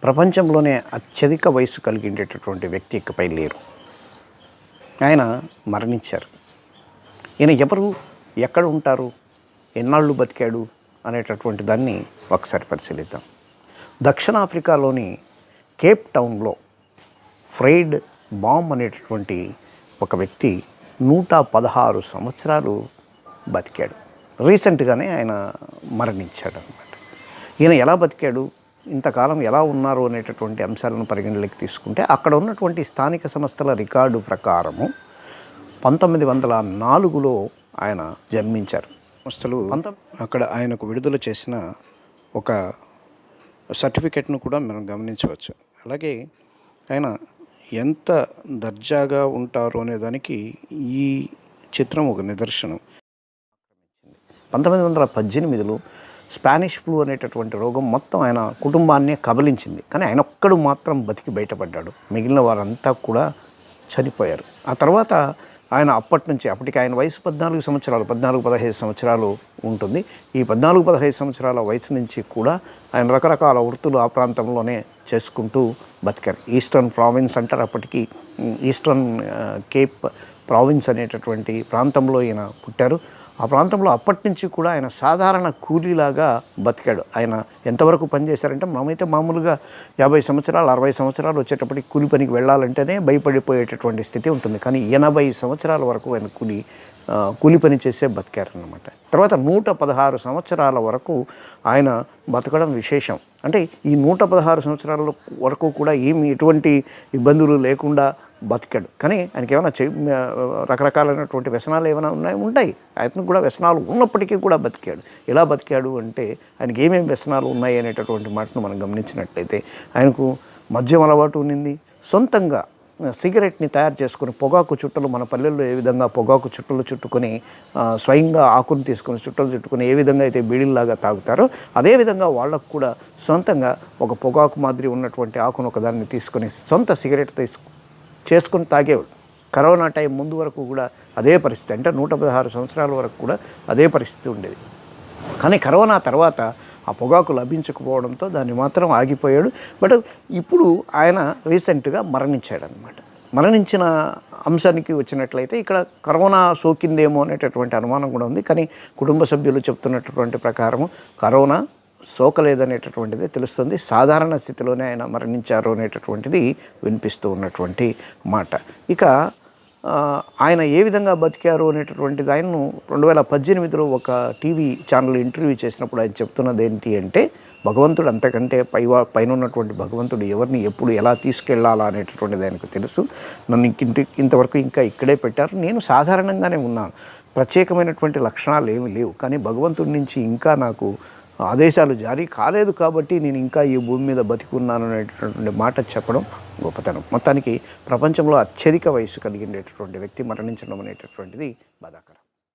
ప్రపంచంలోనే అత్యధిక వయసు కలిగినటువంటి వ్యక్తి ఇకపై లేరు. ఆయన మరణించారు. ఈయన ఎవరు, ఎక్కడ ఉంటారు, ఎన్నాళ్ళు బతికాడు అనేటటువంటి దాన్ని ఒకసారి పరిశీలిద్దాం. దక్షిణాఫ్రికాలోని కేప్ టౌన్లో ఫ్రెయిడ్ బామ్ అనేటటువంటి ఒక వ్యక్తి 116 సంవత్సరాలు బతికాడు. రీసెంట్గానే ఆయన మరణించాడు అన్నమాట. ఈయన ఎలా బతికాడు, ఇంతకాలం ఎలా ఉన్నారు అనేటటువంటి అంశాలను పరిగణలోకి తీసుకుంటే అక్కడ ఉన్నటువంటి స్థానిక సంస్థల రికార్డు ప్రకారము 1904లో ఆయన జన్మించారు. సంస్థలు అక్కడ ఆయనకు విడుదల చేసిన ఒక సర్టిఫికెట్ను కూడా మనం గమనించవచ్చు. అలాగే ఆయన ఎంత దర్జాగా ఉంటారు అనేదానికి ఈ చిత్రం ఒక నిదర్శనం. 1918లో స్పానిష్ ఫ్లూ అనేటటువంటి రోగం మొత్తం ఆయన కుటుంబాన్నే కబలించింది. కానీ ఆయన ఒక్కడు మాత్రం బతికి బయటపడ్డాడు. మిగిలిన వారంతా కూడా చనిపోయారు. ఆ తర్వాత ఆయన అప్పటికి ఆయన వయసు 14-15 సంవత్సరాలు ఉంటుంది. ఈ 14-15 సంవత్సరాల వయసు నుంచి కూడా ఆయన రకరకాల వృత్తులు ఆ ప్రాంతంలోనే చేసుకుంటూ బతికారు. ఈస్టర్న్ ప్రావిన్స్ అంటారు. అప్పటికి ఈస్టర్న్ కేప్ ప్రావిన్స్ అనేటటువంటి ప్రాంతంలో ఈయన పుట్టారు. ఆ ప్రాంతంలో అప్పటి నుంచి కూడా ఆయన సాధారణ కూలీలాగా బతికాడు. ఆయన ఎంతవరకు పనిచేశారంటే మనమైతే మామూలుగా 50 సంవత్సరాలు 60 సంవత్సరాలు వచ్చేటప్పటికి కూలి పనికి వెళ్ళాలంటేనే భయపడిపోయేటటువంటి స్థితి ఉంటుంది. కానీ 80 సంవత్సరాల వరకు ఆయన కూలి పని చేసే బతికారన్నమాట. తర్వాత 116 సంవత్సరాల వరకు ఆయన బతకడం విశేషం. అంటే ఈ 116 సంవత్సరాల వరకు కూడా ఎటువంటి ఇబ్బందులు లేకుండా బతికాడు. కానీ ఆయనకి ఏమైనా రకరకాలైనటువంటి వ్యసనాలు ఏమైనా ఉంటాయి. ఆయనకు కూడా వ్యసనాలు ఉన్నప్పటికీ కూడా బతికాడు. ఎలా బతికాడు అంటే ఆయనకి ఏమేమి వ్యసనాలు ఉన్నాయి అనేటటువంటి మాటను మనం గమనించినట్లయితే ఆయనకు మద్యం అలవాటు ఉన్నింది. సొంతంగా సిగరెట్ని తయారు చేసుకుని పొగాకు చుట్టలు, మన పల్లెల్లో ఏ విధంగా పొగాకు చుట్టలు చుట్టుకొని స్వయంగా ఆకును తీసుకొని చుట్టలు చుట్టుకొని ఏ విధంగా అయితే బీడీల్లాగా తాగుతారో అదేవిధంగా వాళ్ళకు కూడా సొంతంగా ఒక పొగాకు మాదిరి ఉన్నటువంటి ఆకును ఒకదాన్ని తీసుకొని సొంత సిగరెట్ చేసుకొని తాగేవాడు. కరోనా టైం ముందు వరకు కూడా అదే పరిస్థితి. అంటే 116 సంవత్సరాల వరకు కూడా అదే పరిస్థితి ఉండేది. కానీ కరోనా తర్వాత ఆ పొగాకు లభించకపోవడంతో దాన్ని మాత్రం ఆగిపోయాడు. బట్ ఇప్పుడు ఆయన రీసెంట్గా మరణించాడనమాట. మరణించిన అంశానికి వచ్చినట్లయితే ఇక్కడ కరోనా సోకిందేమో అనేటటువంటి అనుమానం కూడా ఉంది. కానీ కుటుంబ సభ్యులు చెప్తున్నటువంటి ప్రకారము కరోనా సోకలేదనేటటువంటిది తెలుస్తుంది. సాధారణ స్థితిలోనే ఆయన మరణించారు అనేటటువంటిది వినిపిస్తూ ఉన్నటువంటి మాట. ఇక ఆయన ఏ విధంగా బతికారు అనేటటువంటిది ఆయన్ను 2018లో ఒక టీవీ ఛానల్ ఇంటర్వ్యూ చేసినప్పుడు ఆయన చెప్తున్నది ఏంటి అంటే భగవంతుడు అంతకంటే పైన ఉన్నటువంటి భగవంతుడు ఎవరిని ఎప్పుడు ఎలా తీసుకెళ్లాలా అనేటటువంటిది ఆయనకు తెలుసు. నన్ను ఇంతవరకు ఇంకా ఇక్కడే పెట్టారు. నేను సాధారణంగానే ఉన్నాను. ప్రత్యేకమైనటువంటి లక్షణాలు ఏమీ లేవు. కానీ భగవంతుడి నుంచి ఇంకా నాకు ఆదేశాలు జారీ కాలేదు కాబట్టి నేను ఇంకా ఈ భూమి మీద బతికున్నాను అనేటటువంటి మాట చెప్పడం గొప్పతనం. మొత్తానికి ప్రపంచంలో అత్యధిక వయసు కలిగినటువంటి వ్యక్తి మరణించడం అనేటటువంటిది బాధాకరం.